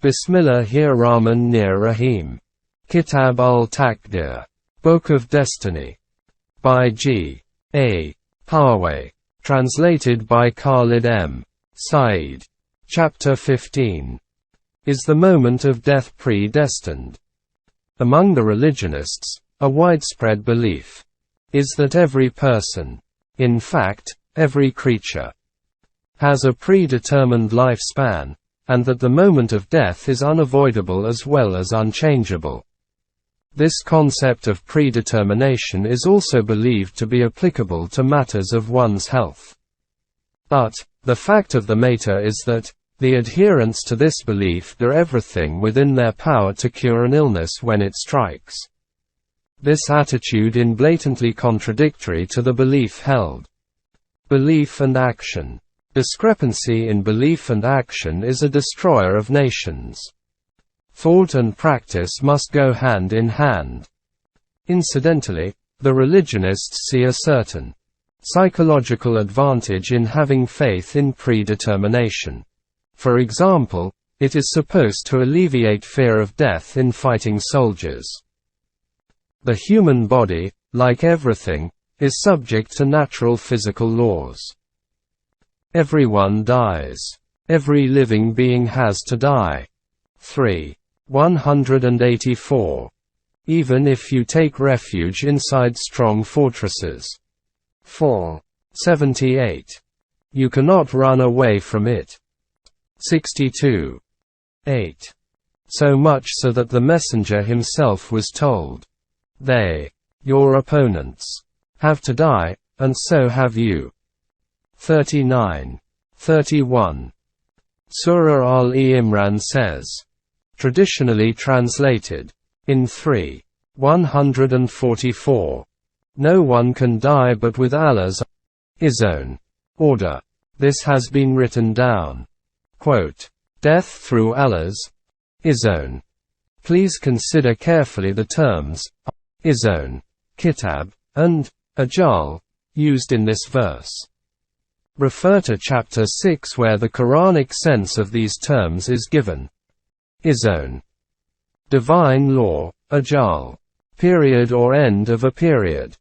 Bismillahir-Rahman-Rahim. Kitab-ul-Taqdeer, Book of Destiny. By G. A. Parwez. Translated by Khalid M. Said. Chapter 15. Is the moment of death predestined? Among the religionists, a widespread belief is that every person, in fact, every creature, has a predetermined lifespan, and that the moment of death is unavoidable as well as unchangeable. This concept of predetermination is also believed to be applicable to matters of one's health. But, the fact of the matter is that, the adherents to this belief do everything within their power to cure an illness when it strikes. This attitude is blatantly contradictory to the belief held. Belief and action. Discrepancy in belief and action is a destroyer of nations. Thought and practice must go hand in hand. Incidentally, the religionists see a certain psychological advantage in having faith in predetermination. For example, it is supposed to alleviate fear of death in fighting soldiers. The human body, like everything, is subject to natural physical laws. Everyone dies. Every living being has to die. 184. Even if you take refuge inside strong fortresses. 78. You cannot run away from it. 62. 8. So much so that the messenger himself was told, "They, your opponents, have to die, and so have you." 39. 31. Surah Al-Imran says, traditionally translated, in 144, "No one can die but with Allah's own order." This has been written down. Quote, "Death through Allah's own." Please consider carefully the terms own, kitab, and ajal used in this verse. Refer to chapter 6 where the Quranic sense of these terms is given. Own. Divine law, ajal. Period or end of a period.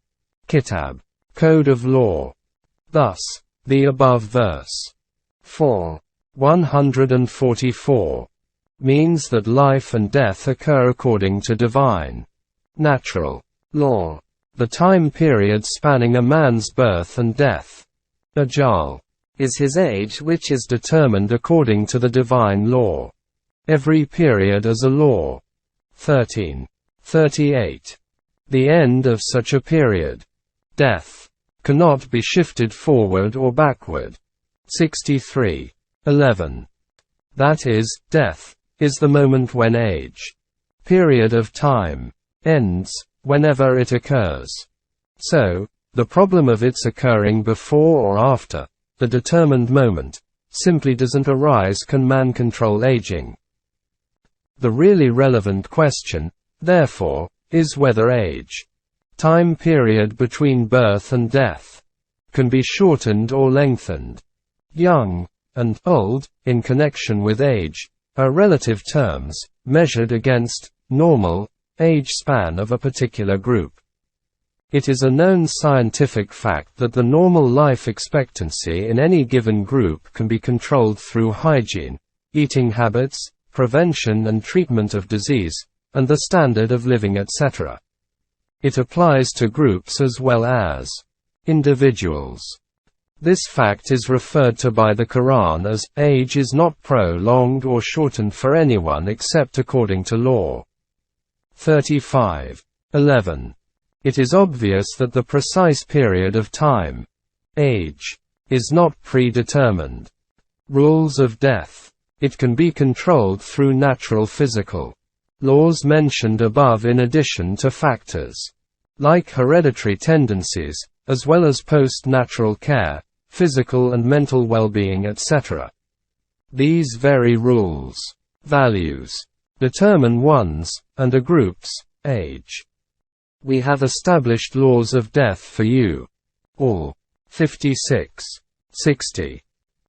Kitab. Code of law. Thus, the above verse 144 means that life and death occur according to divine, natural law. The time period spanning a man's birth and death, ajal, is his age, which is determined according to the divine law. Every period is a law. 38. The end of such a period, death, cannot be shifted forward or backward. 11. That is, death is the moment when age, period of time, ends, whenever it occurs. So, the problem of its occurring before or after the determined moment simply doesn't arise. Can man control aging? The really relevant question, therefore, is whether age, time period between birth and death, can be shortened or lengthened. Young and old, in connection with age, are relative terms, measured against normal age span of a particular group. It is a known scientific fact that the normal life expectancy in any given group can be controlled through hygiene, eating habits, prevention and treatment of disease, and the standard of living, etc. It applies to groups as well as individuals. This fact is referred to by the Quran as, age is not prolonged or shortened for anyone except according to law. 11. It is obvious that the precise period of time, age, is not predetermined. Rules of death. It can be controlled through natural physical laws mentioned above, in addition to factors like hereditary tendencies, as well as post-natural care, physical and mental well-being, etc. These very rules, values, determine one's, and a group's, age. We have established laws of death for you all. 56. 60.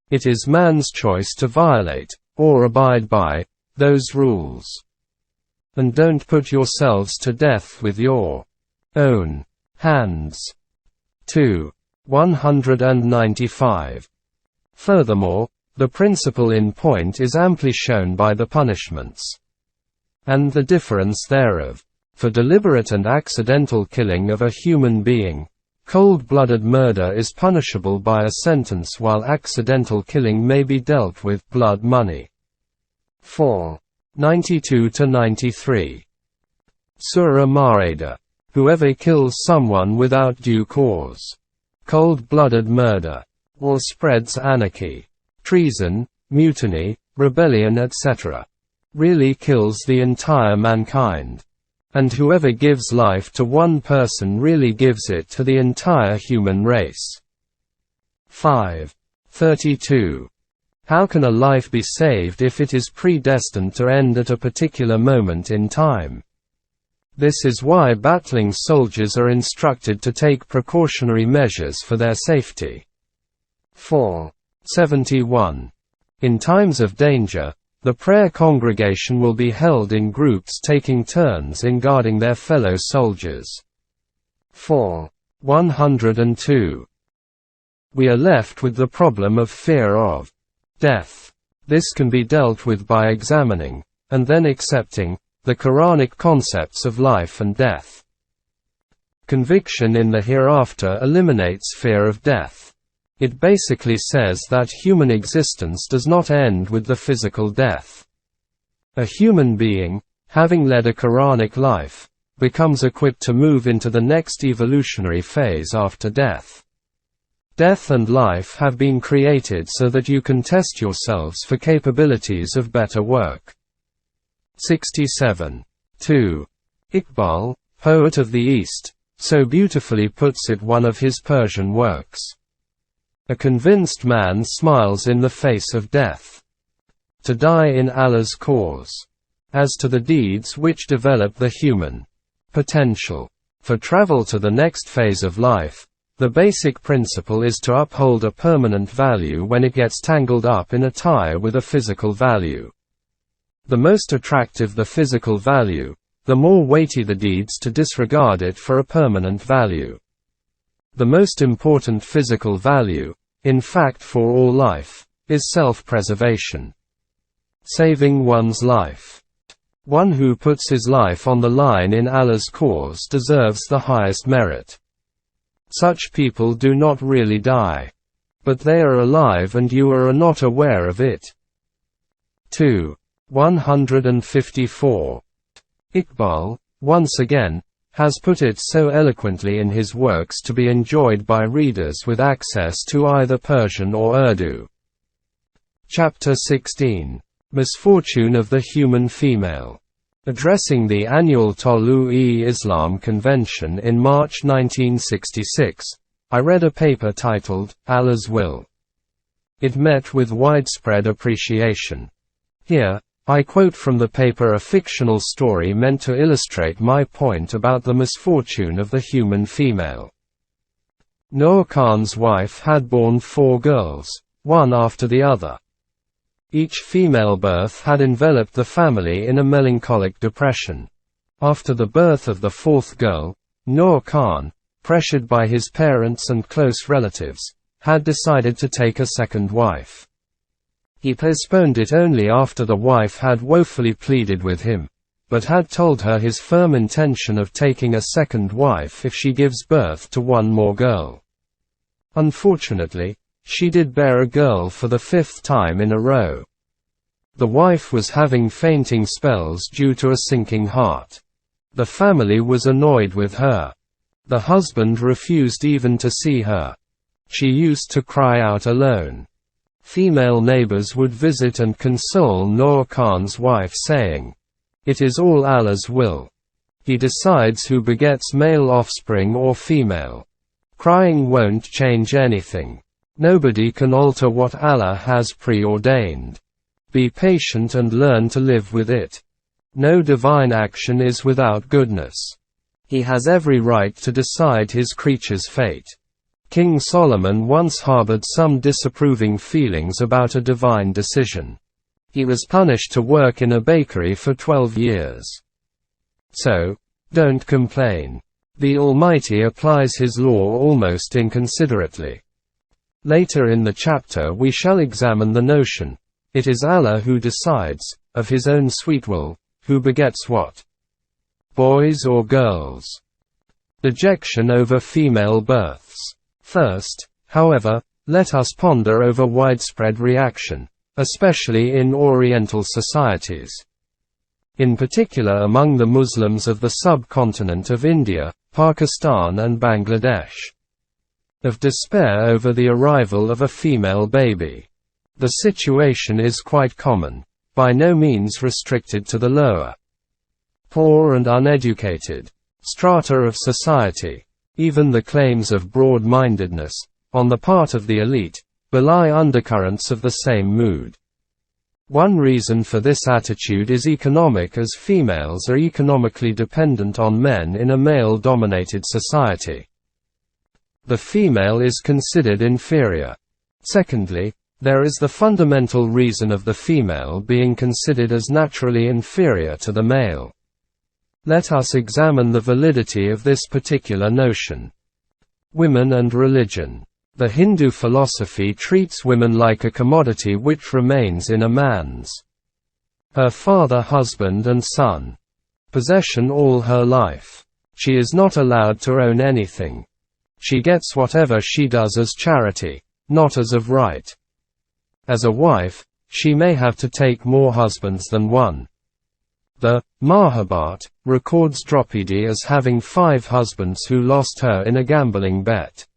It is man's choice to violate, or abide by, those rules. And don't put yourselves to death with your own hands. 2. 195. Furthermore, the principle in point is amply shown by the punishments, and the difference thereof. For deliberate and accidental killing of a human being, cold-blooded murder is punishable by a sentence, while accidental killing may be dealt with blood money. 4. 92-93. Surah Ma'idah. Whoever kills someone without due cause, cold-blooded murder, or spreads anarchy, treason, mutiny, rebellion etc., really kills the entire mankind. And whoever gives life to one person really gives it to the entire human race. 5. 32. How can a life be saved if it is predestined to end at a particular moment in time? This is why battling soldiers are instructed to take precautionary measures for their safety. 4. 71. In times of danger, the prayer congregation will be held in groups taking turns in guarding their fellow soldiers. 4. 102. We are left with the problem of fear of death. This can be dealt with by examining, and then accepting, the Quranic concepts of life and death. Conviction in the hereafter eliminates fear of death. It basically says that human existence does not end with the physical death. A human being, having led a Quranic life, becomes equipped to move into the next evolutionary phase after death. Death and life have been created so that you can test yourselves for capabilities of better work. 67. 2. Iqbal, poet of the East, so beautifully puts it one of his Persian works. A convinced man smiles in the face of death. To die in Allah's cause. As to the deeds which develop the human potential for travel to the next phase of life, the basic principle is to uphold a permanent value when it gets tangled up in a tie with a physical value. The most attractive the physical value, the more weighty the deeds to disregard it for a permanent value. The most important physical value, in fact for all life, is self-preservation. Saving one's life. One who puts his life on the line in Allah's cause deserves the highest merit. Such people do not really die. But they are alive and you are not aware of it. 2. 154. Iqbal, once again, has put it so eloquently in his works to be enjoyed by readers with access to either Persian or Urdu. Chapter 16. Misfortune of the Human Female. Addressing the annual Tolu-e-Islam convention in March 1966, I read a paper titled, Allah's Will. It met with widespread appreciation. Here, I quote from the paper a fictional story meant to illustrate my point about the misfortune of the human female. Noah Khan's wife had borne 4 girls, one after the other. Each female birth had enveloped the family in a melancholic depression. After the birth of the 4th girl, Noah Khan, pressured by his parents and close relatives, had decided to take a second wife. He postponed it only after the wife had woefully pleaded with him, but had told her his firm intention of taking a second wife if she gives birth to one more girl. Unfortunately, she did bear a girl for the 5th time in a row. The wife was having fainting spells due to a sinking heart. The family was annoyed with her. The husband refused even to see her. She used to cry out alone. Female neighbors would visit and console Noah Khan's wife saying, "It is all Allah's will. He decides who begets male offspring or female. Crying won't change anything. Nobody can alter what Allah has preordained. Be patient and learn to live with it. No divine action is without goodness. He has every right to decide his creature's fate." King Solomon once harbored some disapproving feelings about a divine decision. He was punished to work in a bakery for 12 years. So, don't complain. The Almighty applies His law almost inconsiderately. Later in the chapter we shall examine the notion, it is Allah who decides, of His own sweet will, who begets what? Boys or girls? Dejection over female births. First, however, let us ponder over widespread reaction, especially in Oriental societies. In particular among the Muslims of the subcontinent of India, Pakistan and Bangladesh. Of despair over the arrival of a female baby. The situation is quite common, by no means restricted to the lower, poor and uneducated strata of society. Even the claims of broad-mindedness, on the part of the elite, belie undercurrents of the same mood. One reason for this attitude is economic, as females are economically dependent on men in a male-dominated society. The female is considered inferior. Secondly, there is the fundamental reason of the female being considered as naturally inferior to the male. Let us examine the validity of this particular notion. Women and religion. The Hindu philosophy treats women like a commodity which remains in a man's, her father, husband and son, possession all her life. She is not allowed to own anything. She gets whatever she does as charity, not as of right. As a wife, she may have to take more husbands than one. The Mahabharata records Draupadi as having 5 husbands who lost her in a gambling bet.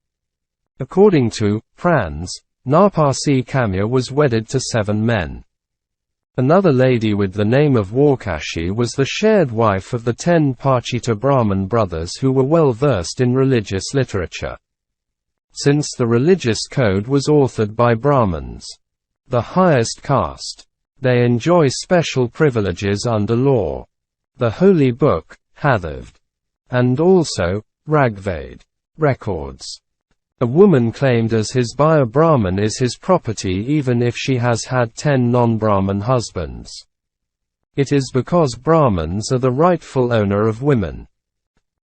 According to Parwez, Narpasi Kamya was wedded to 7 men. Another lady with the name of Warkashi was the shared wife of the 10 Parchita Brahmin brothers who were well versed in religious literature. Since the religious code was authored by Brahmins, the highest caste, they enjoy special privileges under law. The holy book, Hadaved, and also Rigveda, records. A woman claimed as his by a Brahmin is his property even if she has had 10 non-Brahmin husbands. It is because Brahmins are the rightful owner of women.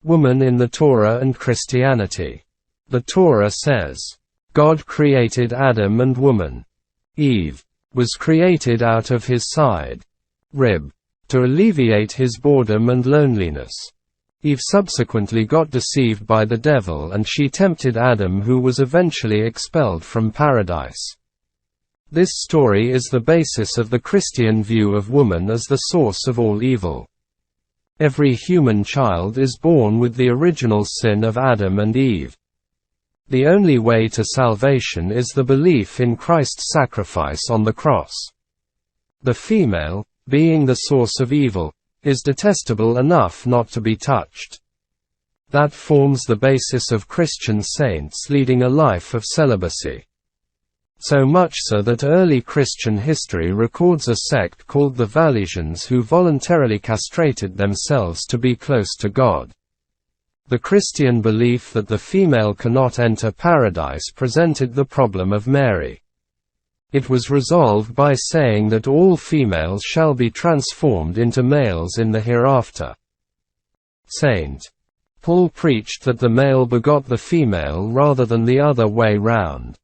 Woman in the Torah and Christianity. The Torah says, God created Adam and woman. Eve was created out of his side, rib, to alleviate his boredom and loneliness. Eve subsequently got deceived by the devil and she tempted Adam, who was eventually expelled from paradise. This story is the basis of the Christian view of woman as the source of all evil. Every human child is born with the original sin of Adam and Eve. The only way to salvation is the belief in Christ's sacrifice on the cross. The female, being the source of evil, is detestable enough not to be touched. That forms the basis of Christian saints leading a life of celibacy. So much so that early Christian history records a sect called the Valesians who voluntarily castrated themselves to be close to God. The Christian belief that the female cannot enter paradise presented the problem of Mary. It was resolved by saying that all females shall be transformed into males in the hereafter. St. Paul preached that the male begot the female rather than the other way round.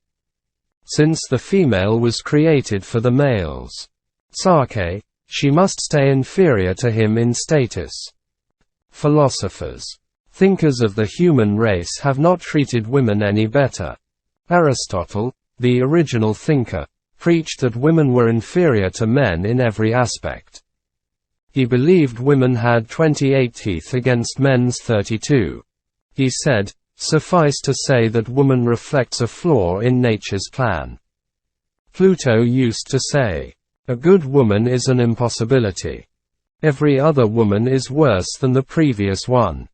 Since the female was created for the male's sake, she must stay inferior to him in status. Philosophers, thinkers of the human race have not treated women any better. Aristotle, the original thinker, preached that women were inferior to men in every aspect. He believed women had 28 teeth against men's 32. He said, "Suffice to say that woman reflects a flaw in nature's plan." Pluto used to say, "A good woman is an impossibility. Every other woman is worse than the previous one."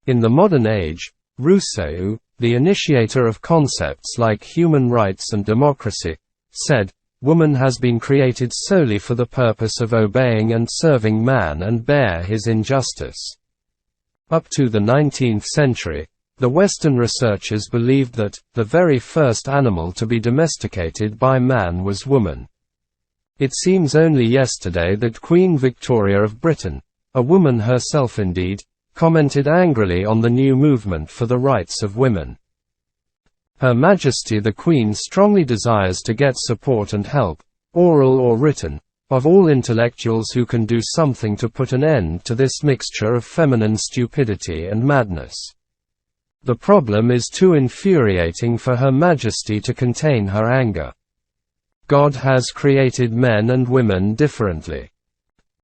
In the modern age, Rousseau, the initiator of concepts like human rights and democracy, said, "Woman has been created solely for the purpose of obeying and serving man and bear his injustice." Up to the 19th century, the Western researchers believed that the very first animal to be domesticated by man was woman. It seems only yesterday that Queen Victoria of Britain, a woman herself indeed, commented angrily on the new movement for the rights of women. Her Majesty the Queen strongly desires to get support and help, oral or written, of all intellectuals who can do something to put an end to this mixture of feminine stupidity and madness. The problem is too infuriating for Her Majesty to contain her anger. God has created men and women differently.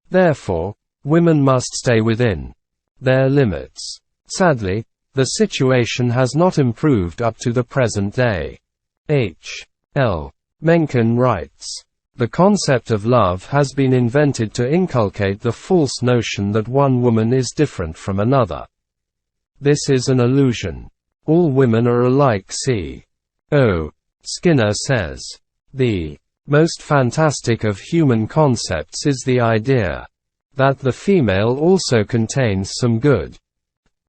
Therefore, women must stay within their limits. Sadly, the situation has not improved up to the present day. H. L. Mencken writes, "The concept of love has been invented to inculcate the false notion that one woman is different from another. This is an illusion. All women are alike." C. O. Skinner says, "The most fantastic of human concepts is the idea that the female also contains some good."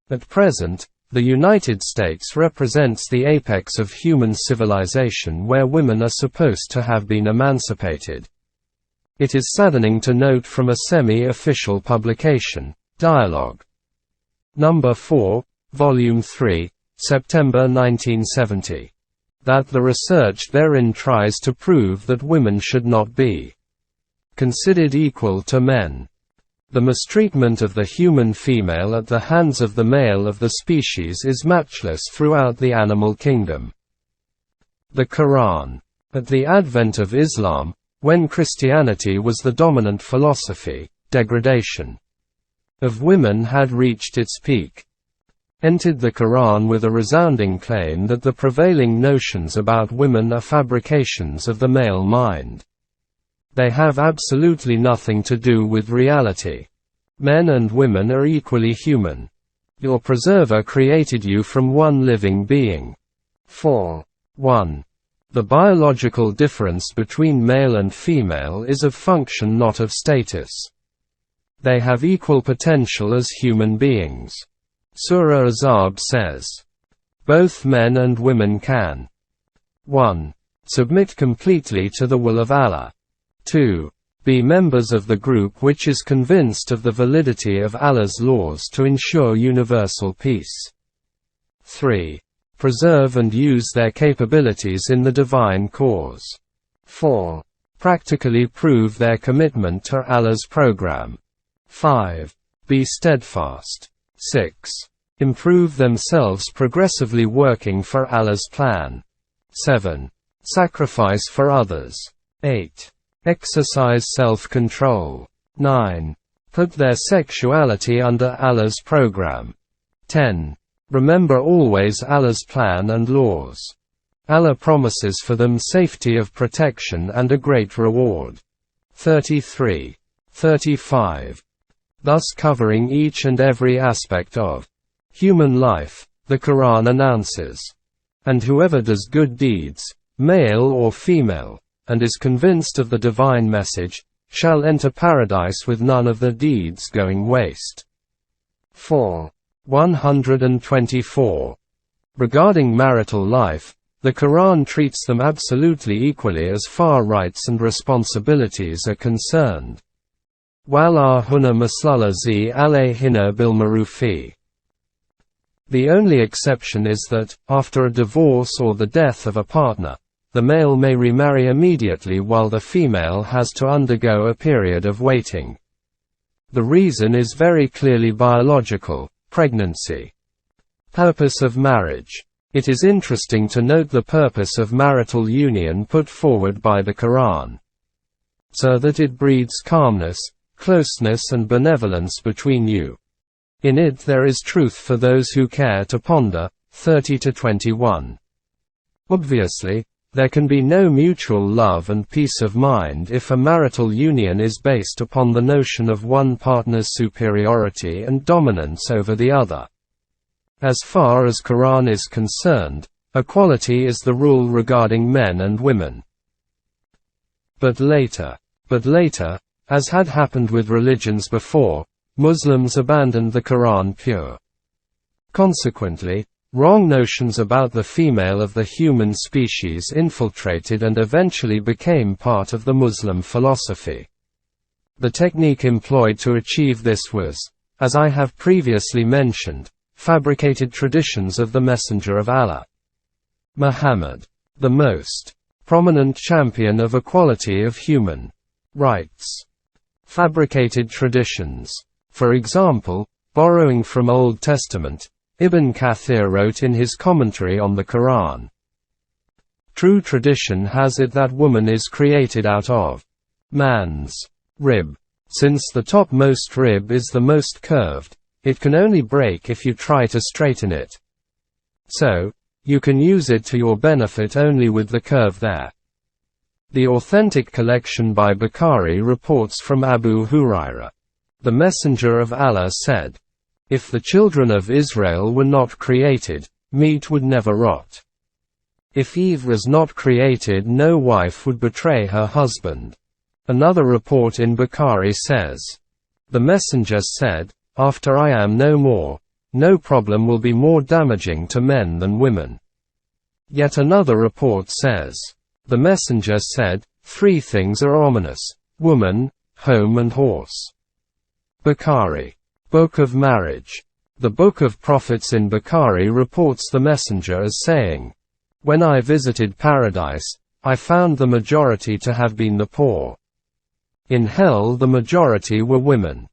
At present, the United States represents the apex of human civilization where women are supposed to have been emancipated. It is saddening to note from a semi-official publication, Dialogue. No. 4, Volume 3, September 1970, that the research therein tries to prove that women should not be considered equal to men. The mistreatment of the human female at the hands of the male of the species is matchless throughout the animal kingdom. The Quran. At the advent of Islam, when Christianity was the dominant philosophy, degradation of women had reached its peak. Entered the Quran with a resounding claim that the prevailing notions about women are fabrications of the male mind. They have absolutely nothing to do with reality. Men and women are equally human. Your preserver created you from one living being. 4. 1. The biological difference between male and female is of function, not of status. They have equal potential as human beings. Surah Azab says, "Both men and women can 1. Submit completely to the will of Allah. 2. Be members of the group which is convinced of the validity of Allah's laws to ensure universal peace. 3. Preserve and use their capabilities in the divine cause. 4. Practically prove their commitment to Allah's program. 5. Be steadfast. 6. Improve themselves progressively working for Allah's plan. 7. Sacrifice for others. 8. Exercise self-control. 9. Put their sexuality under Allah's program. 10. Remember always Allah's plan and laws. Allah promises for them safety of protection and a great reward." 33. 35. Thus covering each and every aspect of human life, the Quran announces, "And whoever does good deeds, male or female, and is convinced of the divine message, shall enter paradise with none of the deeds going waste." 4. 124. Regarding marital life, the Quran treats them absolutely equally as far rights and responsibilities are concerned. وَلَهُنَّ مَثْلُ الَّذِي عَلَيْهِنَّ بِالْمَعْرُوفِ. The only exception is that, after a divorce or the death of a partner, the male may remarry immediately while the female has to undergo a period of waiting. The reason is very clearly biological: pregnancy. Purpose of marriage. It is interesting to note the purpose of marital union put forward by the Quran. So that it breeds calmness, closeness and benevolence between you. In it there is truth for those who care to ponder. 30-21. Obviously, there can be no mutual love and peace of mind if a marital union is based upon the notion of one partner's superiority and dominance over the other. As far as Quran is concerned, equality is the rule regarding men and women. But later, as had happened with religions before, Muslims abandoned the Quran pure. Consequently, Wrong notions about the female of the human species infiltrated and eventually became part of the Muslim philosophy. The technique employed to achieve this was, as I have previously mentioned, fabricated traditions of the Messenger of Allah, Muhammad, the most prominent champion of equality of human rights. Fabricated traditions. For example, borrowing from Old Testament, Ibn Kathir wrote in his commentary on the Quran, "True tradition has it that woman is created out of man's rib. Since the topmost rib is the most curved, it can only break if you try to straighten it. So, you can use it to your benefit only with the curve there." The authentic collection by Bukhari reports from Abu Hurairah, "The Messenger of Allah said, if the children of Israel were not created, meat would never rot. If Eve was not created, no wife would betray her husband." Another report in Bukhari says, "The Messenger said, after I am no more, no problem will be more damaging to men than women." Yet another report says, "The Messenger said, 3 things are ominous: woman, home and horse." Bukhari. Book of Marriage. The Book of Prophets in Bukhari reports the Messenger as saying, "When I visited paradise, I found the majority to have been the poor. In hell the majority were women."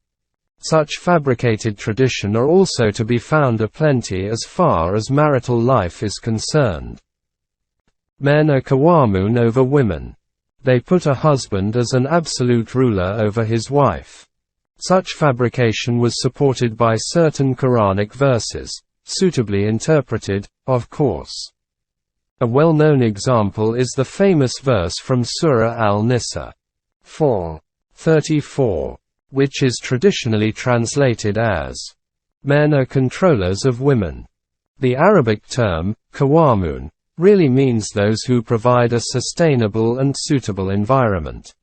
Such fabricated tradition are also to be found aplenty as far as marital life is concerned. Men are qawamun over women. They put a husband as an absolute ruler over his wife. Such fabrication was supported by certain Quranic verses, suitably interpreted, of course. A well-known example is the famous verse from Surah Al-Nisa 4:34, which is traditionally translated as, "Men are controllers of women." The Arabic term, qawamun, really means those who provide a sustainable and suitable environment.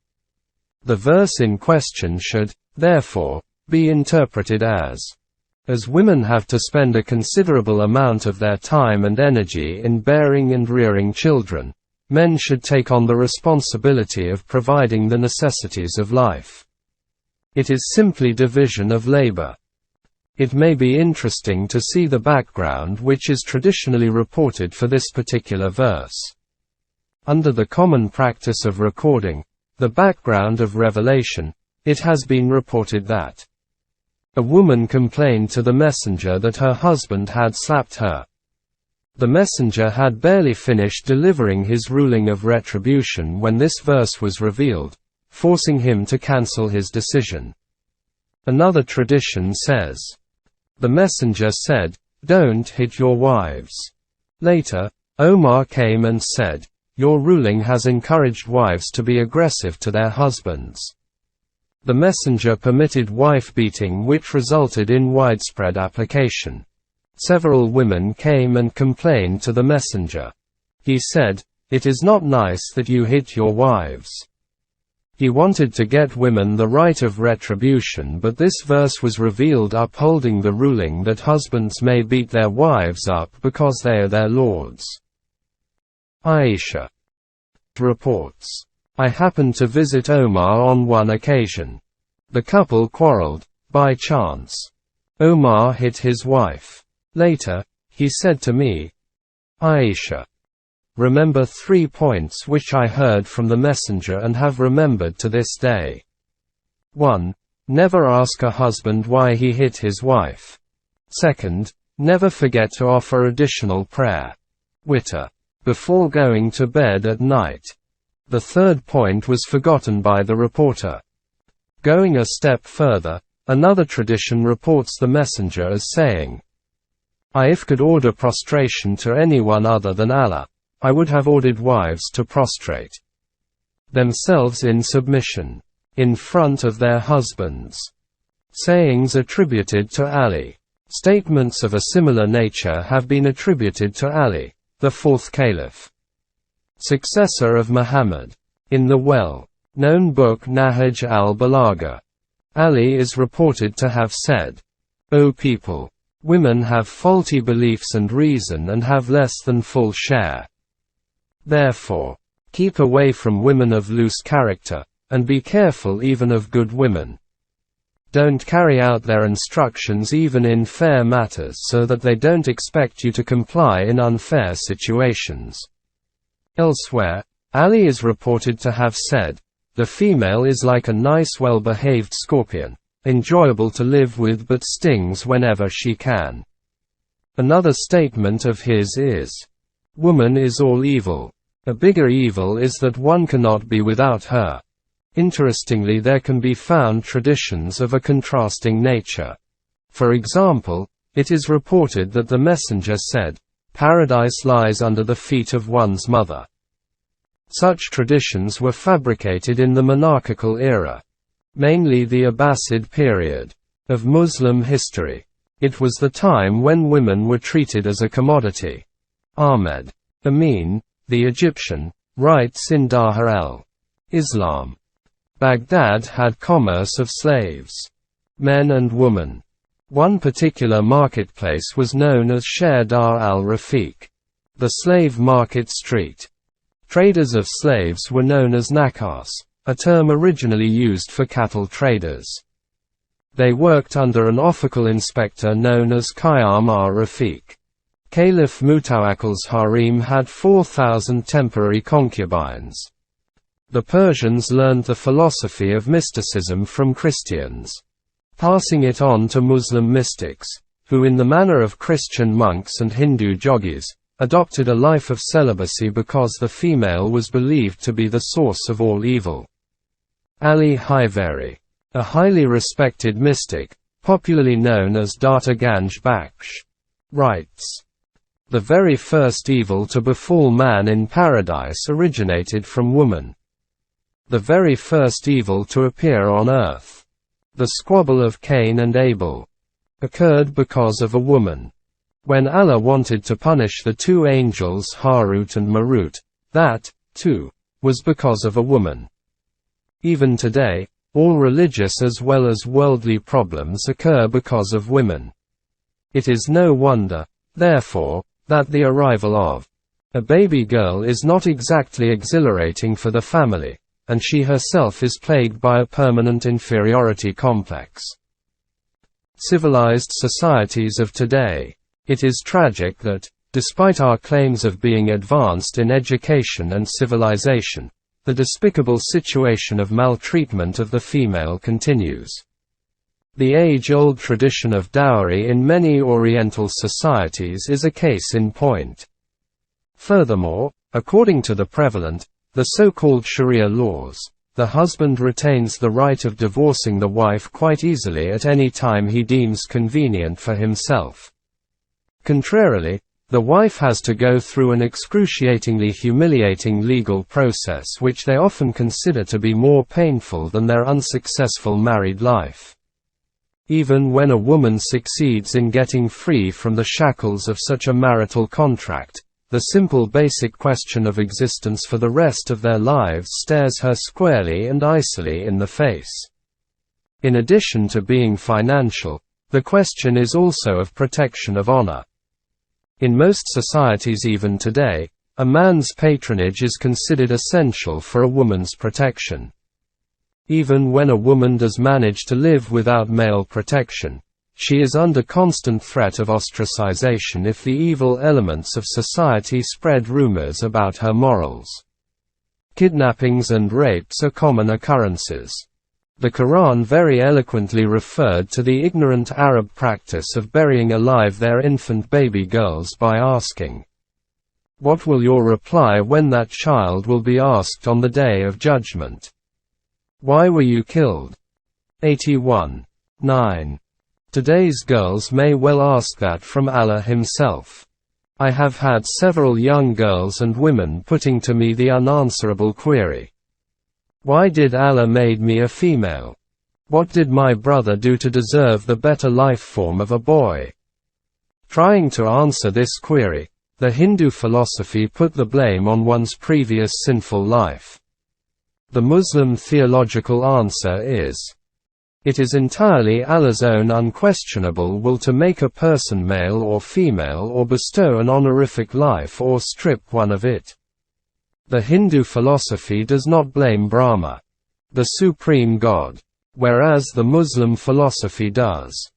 The verse in question should, therefore, be interpreted as women have to spend a considerable amount of their time and energy in bearing and rearing children, men should take on the responsibility of providing the necessities of life. It is simply division of labor. It may be interesting to see the background which is traditionally reported for this particular verse. Under the common practice of recording the background of revelation, it has been reported that a woman complained to the messenger that her husband had slapped her. The messenger had barely finished delivering his ruling of retribution when this verse was revealed, forcing him to cancel his decision. Another tradition says, "The messenger said, 'Don't hit your wives.' Later, Omar came and said, 'Your ruling has encouraged wives to be aggressive to their husbands.' The messenger permitted wife beating, which resulted in widespread application. Several women came and complained to the messenger. He said, 'It is not nice that you hit your wives.' He wanted to get women the right of retribution, but this verse was revealed upholding the ruling that husbands may beat their wives up because they are their lords. Aisha reports, "I happened to visit Omar on one occasion. The couple quarreled, by chance. Omar hit his wife. Later, he said to me, 'Aisha, remember 3 points which I heard from the messenger and have remembered to this day. 1. Never ask a husband why he hit his wife. 2. Never forget to offer additional prayer, witr, before going to bed at night.' The 3rd point was forgotten by the reporter. Going a step further, another tradition reports the messenger as saying, 'I if could order prostration to anyone other than Allah, I would have ordered wives to prostrate themselves in submission in front of their husbands.' Sayings attributed to Ali. Statements of a similar nature have been attributed to Ali, the 4th Caliph, successor of Muhammad. In the well-known book Nahj al-Balagha, Ali is reported to have said, 'O people, Women have faulty beliefs and reason and have less than full share. Therefore, keep away from women of loose character, and be careful even of good women. Don't carry out their instructions even in fair matters so that they don't expect you to comply in unfair situations. Elsewhere, Ali is reported to have said, "The female is like a nice well-behaved scorpion, enjoyable to live with but stings whenever she can." Another statement of his is, "Woman is all evil. A bigger evil is that one cannot be without her." Interestingly, there can be found traditions of a contrasting nature. For example, it is reported that the messenger said, "Paradise lies under the feet of one's mother." Such traditions were fabricated in the monarchical era, mainly the Abbasid period of Muslim history. It was the time when women were treated as a commodity. Ahmed Amin, the Egyptian, writes in Dahr al-Islam, Baghdad had commerce of slaves, men and women. One particular marketplace was known as Sher Dar al-Rafiq, the slave market street. Traders of slaves were known as nakas, a term originally used for cattle traders. They worked under an official inspector known as Qayyam ar-Rafiq. Caliph Mutawakkil's harem had 4,000 temporary concubines. The Persians learned the philosophy of mysticism from Christians, passing it on to Muslim mystics, who in the manner of Christian monks and Hindu jogis, adopted a life of celibacy because the female was believed to be the source of all evil. Ali Hiveri, a highly respected mystic, popularly known as Data Ganj Baksh, writes, "The very first evil to befall man in paradise originated from woman. The very first evil to appear on earth, the squabble of Cain and Abel, occurred because of a woman. When Allah wanted to punish the two angels Harut and Marut, that, too, was because of a woman." Even today, all religious as well as worldly problems occur because of women. It is no wonder, therefore, that the arrival of a baby girl is not exactly exhilarating for the family, and she herself is plagued by a permanent inferiority complex. Civilized societies of today. It is tragic that, despite our claims of being advanced in education and civilization, the despicable situation of maltreatment of the female continues. The age-old tradition of dowry in many Oriental societies is a case in point. Furthermore, according to the prevalent, the so-called Sharia laws, the husband retains the right of divorcing the wife quite easily at any time he deems convenient for himself. Contrarily, the wife has to go through an excruciatingly humiliating legal process which they often consider to be more painful than their unsuccessful married life. Even when a woman succeeds in getting free from the shackles of such a marital contract, the simple basic question of existence for the rest of their lives stares her squarely and icily in the face. In addition to being financial, the question is also of protection of honor. In most societies even today, a man's patronage is considered essential for a woman's protection. Even when a woman does manage to live without male protection, she is under constant threat of ostracization if the evil elements of society spread rumors about her morals. Kidnappings and rapes are common occurrences. The Quran very eloquently referred to the ignorant Arab practice of burying alive their infant baby girls by asking, "What will your reply when that child will be asked on the day of judgment? Why were you killed?" 81:9. Today's girls may well ask that from Allah himself. I have had several young girls and women putting to me the unanswerable query, "Why did Allah made me a female? What did my brother do to deserve the better life form of a boy?" Trying to answer this query, the Hindu philosophy put the blame on one's previous sinful life. The Muslim theological answer is, It is entirely Allah's own unquestionable will to make a person male or female or bestow an honorific life or strip one of it. The Hindu philosophy does not blame Brahma, the supreme God, whereas the Muslim philosophy does.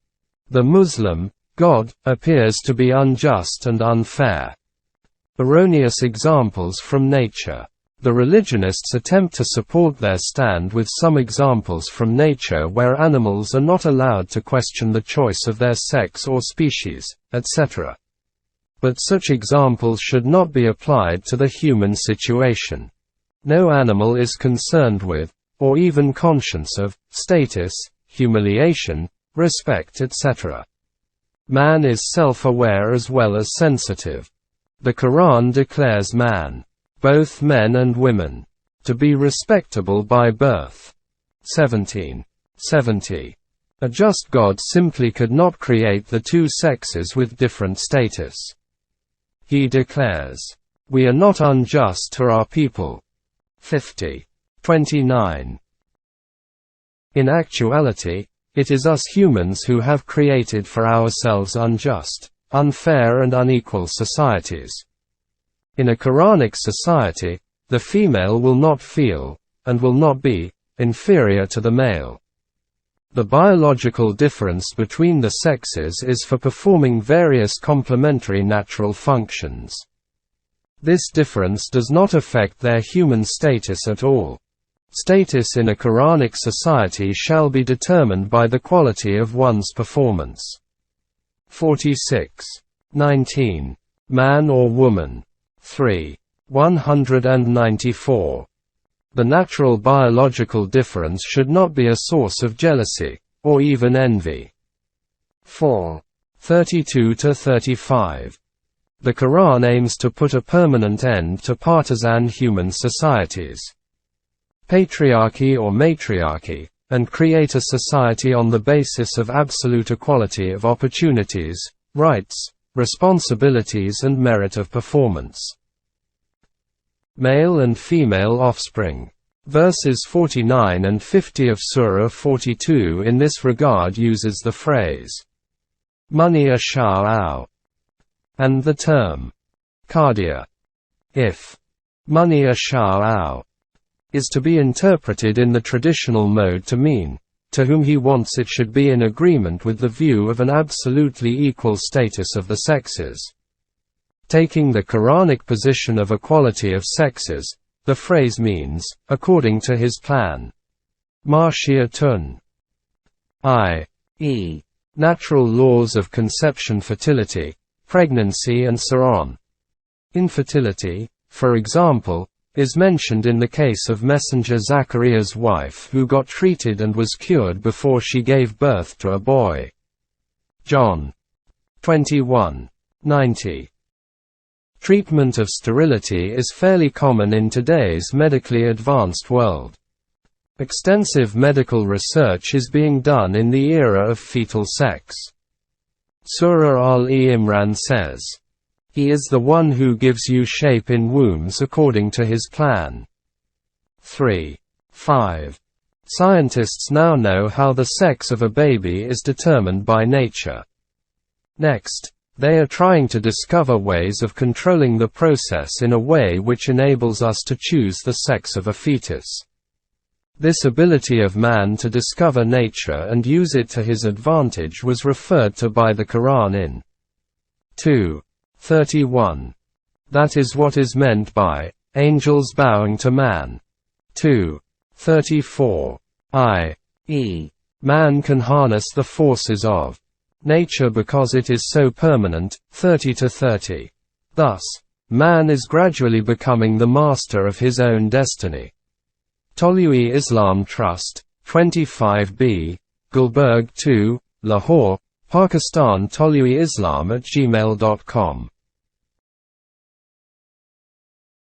The Muslim God appears to be unjust and unfair. Erroneous examples from nature. The religionists attempt to support their stand with some examples from nature where animals are not allowed to question the choice of their sex or species, etc. But such examples should not be applied to the human situation. No animal is concerned with, or even conscious of, status, humiliation, respect, etc. Man is self-aware as well as sensitive. The Quran declares man, both men and women, to be respectable by birth. 1770. A just God simply could not create the two sexes with different status. He declares, "We are not unjust to our people." 50:29. In actuality, it is us humans who have created for ourselves unjust, unfair and unequal societies. In a Quranic society, the female will not feel, and will not be, inferior to the male. The biological difference between the sexes is for performing various complementary natural functions. This difference does not affect their human status at all. Status in a Quranic society shall be determined by the quality of one's performance. 46:19. Man or woman. 3:194. The natural biological difference should not be a source of jealousy, or even envy. 4:32–35. The Quran aims to put a permanent end to partisan human societies, patriarchy or matriarchy, and create a society on the basis of absolute equality of opportunities, rights, responsibilities and merit of performance. Male and female offspring. Verses 49 and 50 of Surah 42 in this regard uses the phrase, "Mani asha'au," and the term, "Qadir." If "Mani asha'au" is to be interpreted in the traditional mode to mean, to whom he wants, it should be in agreement with the view of an absolutely equal status of the sexes. Taking the Quranic position of equality of sexes, the phrase means, according to his plan. Marshiyatun, i.e., natural laws of conception, fertility, pregnancy and so on. Infertility, for example, is mentioned in the case of Messenger Zachariah's wife who got treated and was cured before she gave birth to a boy. John 21:90. Treatment of sterility is fairly common in today's medically advanced world. Extensive medical research is being done in the era of fetal sex. Surah Al-Imran says, "He is the one who gives you shape in wombs according to his plan." 3.5. Scientists now know how the sex of a baby is determined by nature. Next, they are trying to discover ways of controlling the process in a way which enables us to choose the sex of a fetus. This ability of man to discover nature and use it to his advantage was referred to by the Quran in 2:31. That is what is meant by angels bowing to man. 2:34. i.e., man can harness the forces of nature because it is so permanent. 30-30. Thus, man is gradually becoming the master of his own destiny. Tolui Islam Trust, 25B, Gulberg 2, Lahore, Pakistan. toluiislam@gmail.com